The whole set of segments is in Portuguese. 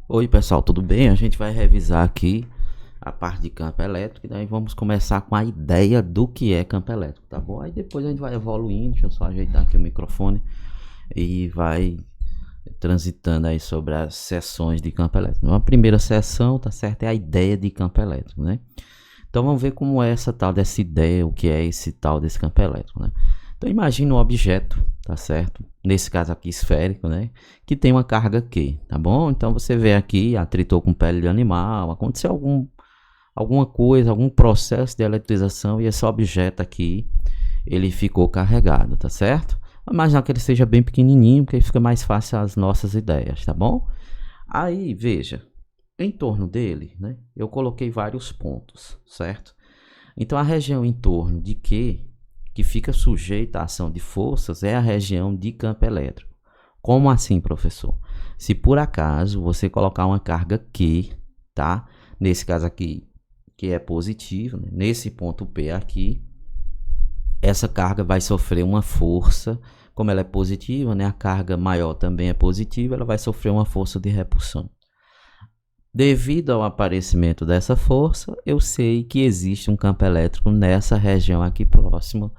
Oi pessoal, tudo bem? A gente vai revisar aqui a parte de campo elétrico e daí vamos começar com a ideia do que é campo elétrico, tá bom? Aí depois a gente vai evoluindo, deixa eu só ajeitar aqui o microfone e vai transitando aí sobre as seções de campo elétrico. Uma primeira seção, tá certo? É a ideia de campo elétrico, né? Então vamos ver como é essa tal dessa ideia, o que é esse tal desse campo elétrico, né? Então imagine um objeto, tá certo? Nesse caso aqui esférico, né? Que tem uma carga Q, tá bom? Então você vê aqui, atritou com pele de animal, aconteceu alguma coisa, algum processo de eletrização e esse objeto aqui, ele ficou carregado, tá certo? Imaginar que ele seja bem pequenininho, porque aí fica mais fácil as nossas ideias, tá bom? Aí, veja, em torno dele, né? Eu coloquei vários pontos, certo? Então a região em torno de Q que fica sujeita à ação de forças é a região de campo elétrico. Como assim, professor? Se por acaso você colocar uma carga Q, tá? Nesse caso aqui, que é positivo, né? Nesse ponto P aqui, essa carga vai sofrer uma força, como ela é positiva, né? A carga maior também é positiva, ela vai sofrer uma força de repulsão. Devido ao aparecimento dessa força, eu sei que existe um campo elétrico nessa região aqui próxima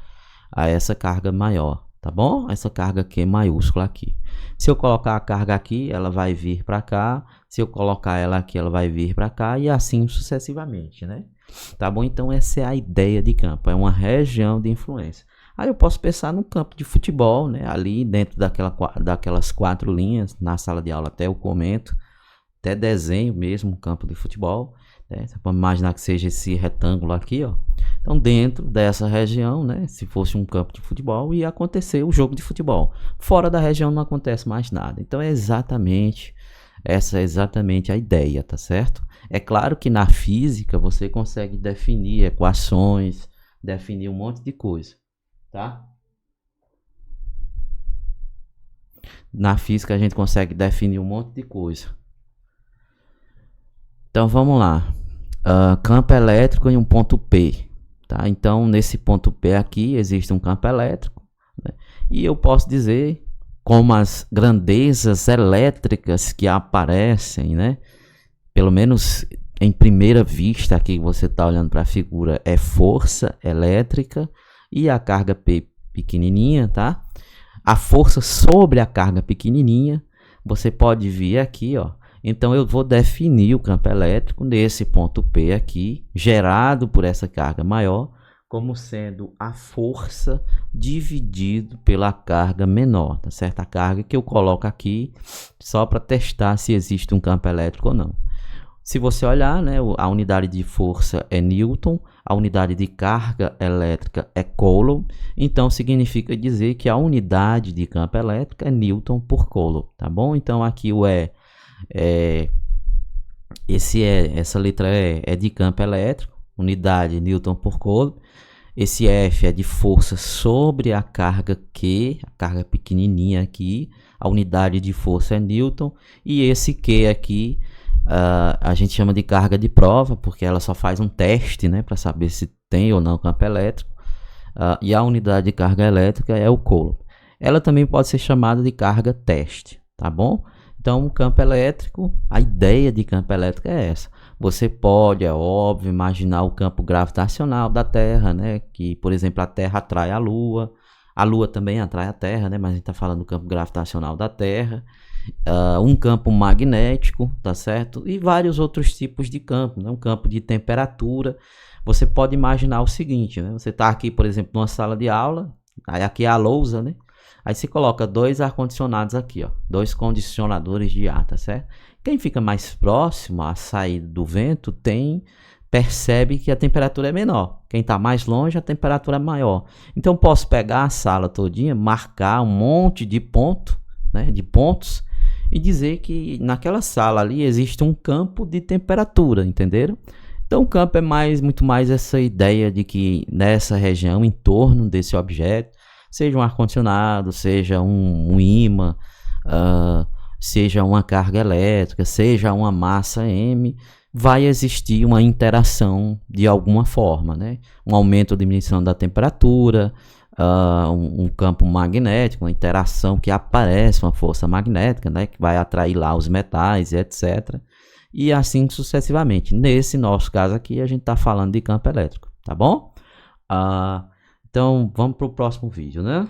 a essa carga maior, tá bom? Essa carga Q maiúscula aqui. Se eu colocar a carga aqui, ela vai vir para cá. Se eu colocar ela aqui, ela vai vir para cá e assim sucessivamente, né? Tá bom? Então essa é a ideia de campo, é uma região de influência. Aí eu posso pensar no campo de futebol, né? Ali dentro daquelas 4 linhas, na sala de aula até eu comento, até desenho mesmo um campo de futebol, né? Você pode imaginar que seja esse retângulo aqui, ó. Então dentro dessa região, né, se fosse um campo de futebol, ia acontecer o jogo de futebol. Fora da região não acontece mais nada. Então essa é exatamente a ideia, tá certo? É claro que na física você consegue definir equações, definir um monte de coisa, tá? Na física a gente consegue definir um monte de coisa. Então vamos lá, campo elétrico em um ponto P, tá? Então nesse ponto P aqui existe um campo elétrico, né? E eu posso dizer como as grandezas elétricas que aparecem, né? Pelo menos em primeira vista aqui você está olhando para a figura, é força elétrica e a carga P pequenininha, tá? A força sobre a carga pequenininha, você pode vir aqui, ó. Então eu vou definir o campo elétrico nesse ponto P aqui, gerado por essa carga maior, como sendo a força dividido pela carga menor, tá certo? A carga que eu coloco aqui só para testar se existe um campo elétrico ou não. Se você olhar, né, a unidade de força é Newton, a unidade de carga elétrica é Coulomb, então significa dizer que a unidade de campo elétrico é Newton por Coulomb, tá bom? Então aqui o essa letra E é de campo elétrico, unidade Newton por Coulomb. Esse F é de força sobre a carga Q, a carga pequenininha aqui, a unidade de força é Newton. E esse Q aqui a gente chama de carga de prova, porque ela só faz um teste, né, para saber se tem ou não campo elétrico. E a unidade de carga elétrica é o Coulomb. Ela também pode ser chamada de carga teste, tá bom? Então, o campo elétrico, a ideia de campo elétrico é essa. Você pode, é óbvio, imaginar o campo gravitacional da Terra, né? Que, por exemplo, a Terra atrai a Lua também atrai a Terra, né? Mas a gente está falando do campo gravitacional da Terra. Um campo magnético, tá certo? E vários outros tipos de campo, né? Um campo de temperatura. Você pode imaginar o seguinte, né? Você está aqui, por exemplo, numa sala de aula, aí aqui é a lousa, né? Aí você coloca 2 ar-condicionados aqui, ó, 2 condicionadores de ar, tá certo? Quem fica mais próximo à saída do vento percebe que a temperatura é menor. Quem está mais longe, a temperatura é maior. Então posso pegar a sala todinha, marcar um monte de pontos e dizer que naquela sala ali existe um campo de temperatura, entenderam? Então o campo é muito mais essa ideia de que nessa região, em torno desse objeto, seja um ar-condicionado, seja um ímã, seja uma carga elétrica, seja uma massa M, vai existir uma interação de alguma forma, né? Um aumento ou diminuição da temperatura, um campo magnético, uma interação que aparece, uma força magnética, né, que vai atrair lá os metais e etc. E assim sucessivamente. Nesse nosso caso aqui, a gente está falando de campo elétrico, tá bom? Então, vamos para o próximo vídeo, né?